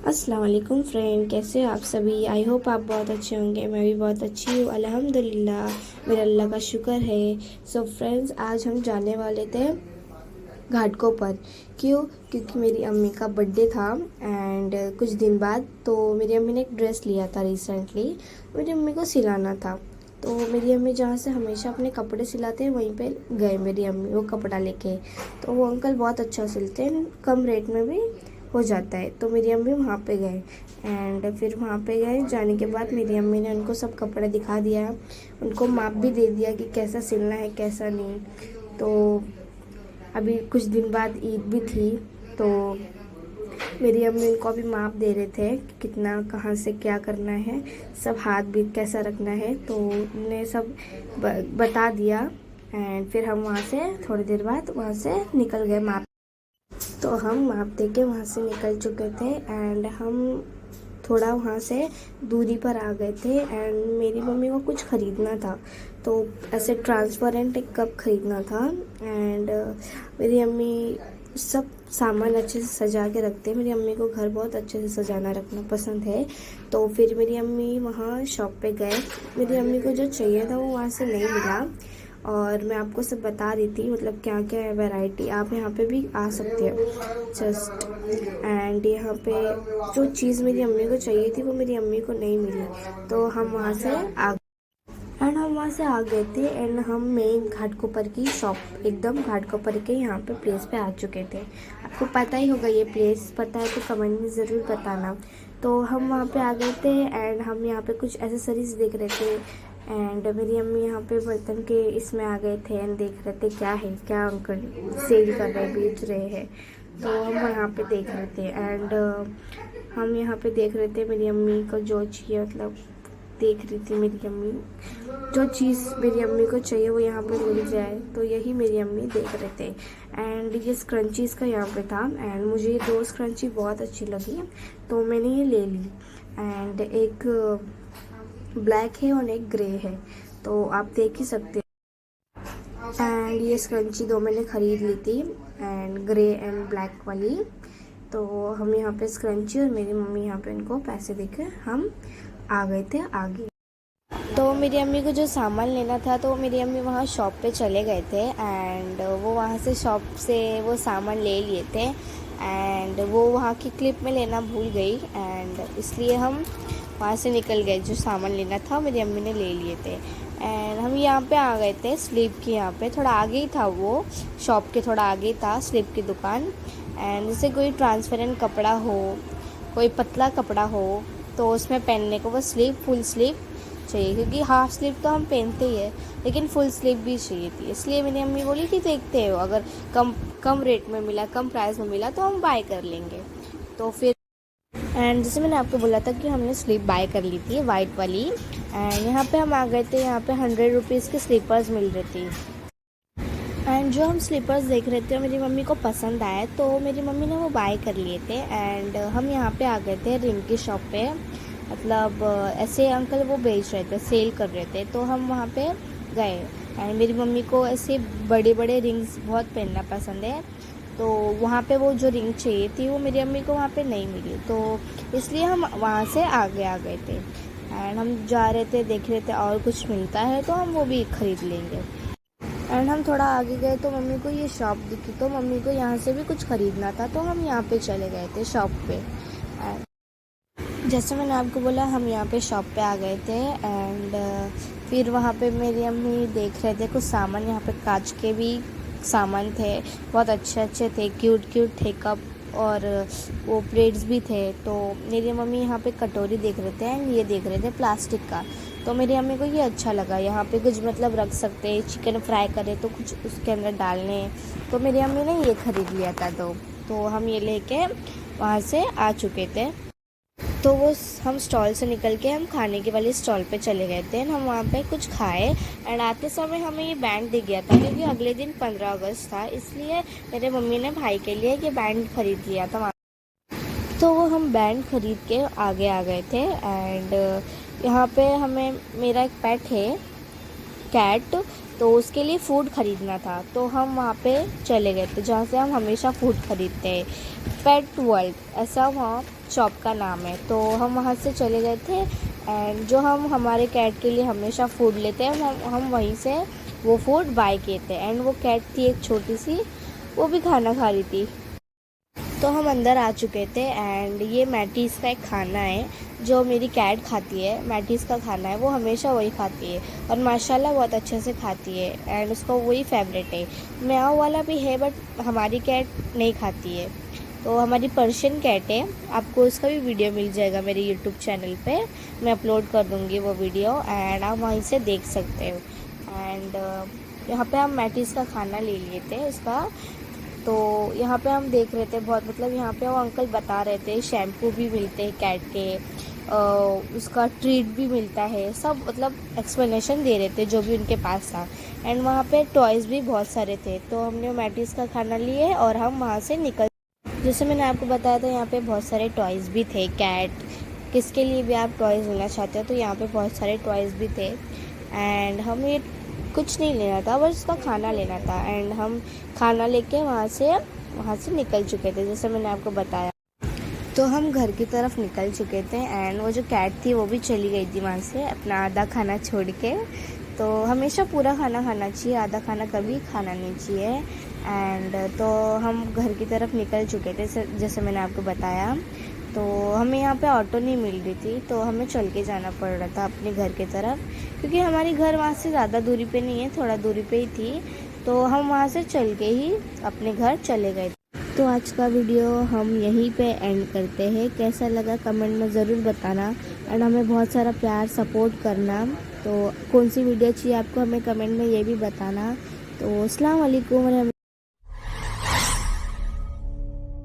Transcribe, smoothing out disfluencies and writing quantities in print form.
अस्सलाम वालेकुम फ्रेंड, कैसे हो आप सभी। आई होप आप बहुत अच्छे होंगे। मैं भी बहुत अच्छी हूँ अल्हम्दुलिल्लाह, मेरे अल्लाह का शुक्र है। सो फ्रेंड्स, आज हम जाने वाले थे घाटकों पर। क्यों? क्योंकि मेरी अम्मी का बर्थडे था एंड कुछ दिन बाद तो मेरी अम्मी ने एक ड्रेस लिया था रिसेंटली। मेरी अम्मी को सिलाना था, तो मेरी अम्मी जहाँ से हमेशा अपने कपड़े सिलाते हैं वहीं पे गए मेरी अम्मी वो कपड़ा लेके। तो वो अंकल बहुत अच्छा सिलते हैं, कम रेट में भी हो जाता है। तो मेरी अम्मी वहाँ पे गए एंड फिर वहाँ पे गए, जाने के बाद मेरी अम्मी ने उनको सब कपड़े दिखा दिया, उनको माप भी दे दिया कि कैसा सिलना है कैसा नहीं। तो अभी कुछ दिन बाद ईद भी थी, तो मेरी अम्मी उनको अभी माप दे रहे थे कि कितना कहाँ से क्या करना है, सब हाथ भी कैसा रखना है, तो उन्हें सब बता दिया। एंड फिर हम वहाँ से थोड़ी देर बाद वहाँ से निकल गए माप। तो हम माप दे के वहाँ से निकल चुके थे एंड हम थोड़ा वहाँ से दूरी पर आ गए थे एंड मेरी मम्मी को कुछ ख़रीदना था, तो ऐसे ट्रांसपेरेंट एक कप ख़रीदना था। एंड मेरी अम्मी सब सामान अच्छे से सजा के रखते हैं, मेरी अम्मी को घर बहुत अच्छे से सजाना रखना पसंद है। तो फिर मेरी अम्मी वहाँ शॉप पे गए, मेरी अम्मी को जो चाहिए था वो वहाँ से नहीं मिला और मैं आपको सब बता रही थी मतलब क्या क्या है वैरायटी। आप यहाँ पे भी आ सकते हो जस्ट। एंड यहाँ पे जो चीज़ मेरी अम्मी को चाहिए थी वो मेरी अम्मी को नहीं मिली, तो हम वहाँ से आ गए थे एंड हम मेन घाटकोपर की शॉप एकदम घाटकोपर के यहाँ पे प्लेस पे आ चुके थे। आपको पता ही होगा ये प्लेस, पता है तो कमेंट में ज़रूर बताना। तो हम वहाँ पे आ गए थे एंड हम यहाँ पे कुछ एसेसरीज देख रहे थे एंड मेरी अम्मी यहाँ पे बर्तन के इसमें आ गए थे एंड देख रहे थे क्या है, क्या अंकल सेल कर रहे बेच रहे हैं। तो हम यहाँ पे देख रहे थे एंड हम यहाँ पे देख रहे थे मेरी अम्मी को जो चाहिए मतलब देख रही थी मेरी अम्मी जो चीज़ मेरी अम्मी को चाहिए वो यहाँ पे मिल जाए, तो यही मेरी अम्मी देख रहे थे। एंड ये स्क्रंचीज़ का यहाँ पे था एंड मुझे ये दो स्क्रंची बहुत अच्छी लगी, तो मैंने ये ले ली। एंड एक ब्लैक है और एक ग्रे है, तो आप देख ही सकते हैं। एंड ये स्क्रंची दो मैंने ख़रीद ली थी एंड ग्रे एंड ब्लैक वाली। तो हम यहाँ पे स्क्रंची और मेरी मम्मी यहाँ पे इनको पैसे देकर हम आ गए थे आगे। तो मेरी अम्मी को जो सामान लेना था तो मेरी अम्मी वहाँ शॉप पे चले गए थे एंड वो वहाँ से शॉप से वो सामान ले लिए थे एंड वो वहाँ की क्लिप में लेना भूल गई एंड इसलिए हम वहाँ से निकल गए। जो सामान लेना था मेरी अम्मी ने ले लिए थे एंड हम यहाँ पे आ गए थे स्लीप के यहाँ पे, थोड़ा आगे ही था वो शॉप के, थोड़ा आगे ही था स्लीप की दुकान। एंड जैसे कोई ट्रांसपेरेंट कपड़ा हो, कोई पतला कपड़ा हो तो उसमें पहनने को वो स्लीव फुल स्लीव चाहिए, क्योंकि हाफ स्लीव तो हम पहनते ही है लेकिन फुल स्लीव भी चाहिए थी। इसलिए मेरी अम्मी बोली कि देखते हो अगर कम रेट में मिला, कम प्राइस में मिला तो हम बाय कर लेंगे। तो फिर एंड जैसे मैंने आपको बोला था कि हमने स्लीव बाय कर ली थी वाइट वाली एंड यहाँ पे हम आ गए थे। यहाँ पे 100 रुपीज़ के स्लीपर्स मिल रही थी एंड जो हम स्लीपर्स देख रहे थे मेरी मम्मी को पसंद आए तो मेरी मम्मी ने वो बाय कर लिए थे। एंड हम यहाँ पे आ गए थे रिंग की शॉप पे, मतलब ऐसे अंकल वो बेच रहे थे, सेल कर रहे थे, तो हम वहाँ पे गए। एंड मेरी मम्मी को ऐसे बड़े बड़े रिंग्स बहुत पहनना पसंद है, तो वहाँ पे वो जो रिंग चाहिए थी वो मेरी अम्मी को वहाँ पे नहीं मिली, तो इसलिए हम वहाँ से आगे आ गए थे। एंड हम जा रहे थे, देख रहे थे और कुछ मिलता है तो हम वो भी ख़रीद लेंगे। एंड हम थोड़ा आगे गए तो मम्मी को ये शॉप दिखी, तो मम्मी को यहाँ से भी कुछ ख़रीदना था तो हम यहाँ पे चले गए थे शॉप पे। जैसे मैंने आपको बोला हम यहाँ पे शॉप पे आ गए थे एंड फिर वहाँ पे मेरी अम्मी देख रहे थे कुछ सामान, यहाँ पे कांच के भी सामान थे, बहुत अच्छे अच्छे थे, क्यूट क्यूट थे कप और वो प्लेट्स भी थे। तो मेरी मम्मी यहाँ पे कटोरी देख रहे थे एंड ये देख रहे थे प्लास्टिक का, तो मेरी अम्मी को ये अच्छा लगा। यहाँ पे कुछ मतलब रख सकते हैं, चिकन फ्राई करें तो कुछ उसके अंदर डालने, तो मेरी अम्मी ने ये ख़रीद लिया था। तो हम ये लेके वहाँ से आ चुके थे। तो वो हम स्टॉल से निकल के हम खाने के वाले स्टॉल पे चले गए थे। हम वहाँ पे कुछ खाए एंड आते समय हमें ये बैंड दिख गया था, क्योंकि अगले दिन 15 अगस्त था, इसलिए मेरे मम्मी ने भाई के लिए ये बैंड ख़रीद लिया था। तो वो हम बैंड ख़रीद के आगे आ गए थे एंड यहाँ पे हमें, मेरा एक पेट है कैट, तो उसके लिए फ़ूड ख़रीदना था, तो हम वहाँ पे चले गए थे जहाँ से हम हमेशा फ़ूड ख़रीदते हैं, पेट वर्ल्ड ऐसा वहाँ शॉप का नाम है। तो हम वहाँ से चले गए थे एंड जो हम हमारे कैट के लिए हमेशा फूड लेते हैं हम वहीं से वो फूड बाय किए थे। एंड वो कैट थी एक छोटी सी, वो भी खाना खा रही थी। तो हम अंदर आ चुके थे एंड ये मैटीज़ का एक खाना है जो मेरी कैट खाती है। मैटीज़ का खाना है, वो हमेशा वही खाती है और माशाल्लाह बहुत अच्छे से खाती है एंड उसका वही फेवरेट है। म्याऊ वाला भी है बट हमारी कैट नहीं खाती है। तो हमारी पर्शियन कैट है, आपको उसका भी वीडियो मिल जाएगा मेरे यूट्यूब चैनल पे, मैं अपलोड कर दूँगी वो वीडियो एंड आप वहीं से देख सकते हो। एंड यहाँ पे हम मैटीज़ का खाना ले लिए थे उसका। तो यहाँ पे हम देख रहे थे बहुत, मतलब यहाँ पे वो अंकल बता रहे थे शैम्पू भी मिलते हैं कैट के, उसका ट्रीट भी मिलता है, सब मतलब एक्सप्लेनेशन दे रहे थे जो भी उनके पास था। एंड वहाँ पे टॉयज़ भी बहुत सारे थे। तो हमने मैटीज़ का खाना लिए और हम वहाँ से निकल, जैसे मैंने आपको बताया था यहाँ पे बहुत सारे टॉयज़ भी थे। कैट किसके लिए भी आप टॉयज़ लेना चाहते हो तो यहाँ पे बहुत सारे टॉयज़ भी थे। एंड हम ये कुछ नहीं लेना था, बस उसका खाना लेना था। एंड हम खाना लेके वहाँ से निकल चुके थे जैसे मैंने आपको बताया। तो हम घर की तरफ निकल चुके थे एंड वो जो कैट थी वो भी चली गई थी वहाँ से अपना आधा खाना छोड़ के। तो हमेशा पूरा खाना खाना चाहिए, आधा खाना कभी खाना नहीं चाहिए। एंड तो हम घर की तरफ निकल चुके थे जैसे मैंने आपको बताया। तो हमें यहाँ पे ऑटो नहीं मिल रही थी तो हमें चल के जाना पड़ रहा था अपने घर की तरफ, क्योंकि हमारी घर वहाँ से ज़्यादा दूरी पे नहीं है, थोड़ा दूरी पे ही थी। तो हम वहाँ से चल के ही अपने घर चले गए। तो आज का वीडियो हम यहीं पे एंड करते हैं। कैसा लगा कमेंट में ज़रूर बताना एंड हमें बहुत सारा प्यार सपोर्ट करना। तो कौन सी वीडियो चाहिए आपको हमें कमेंट में ये भी बताना। तो अस्सलाम वालेकुम।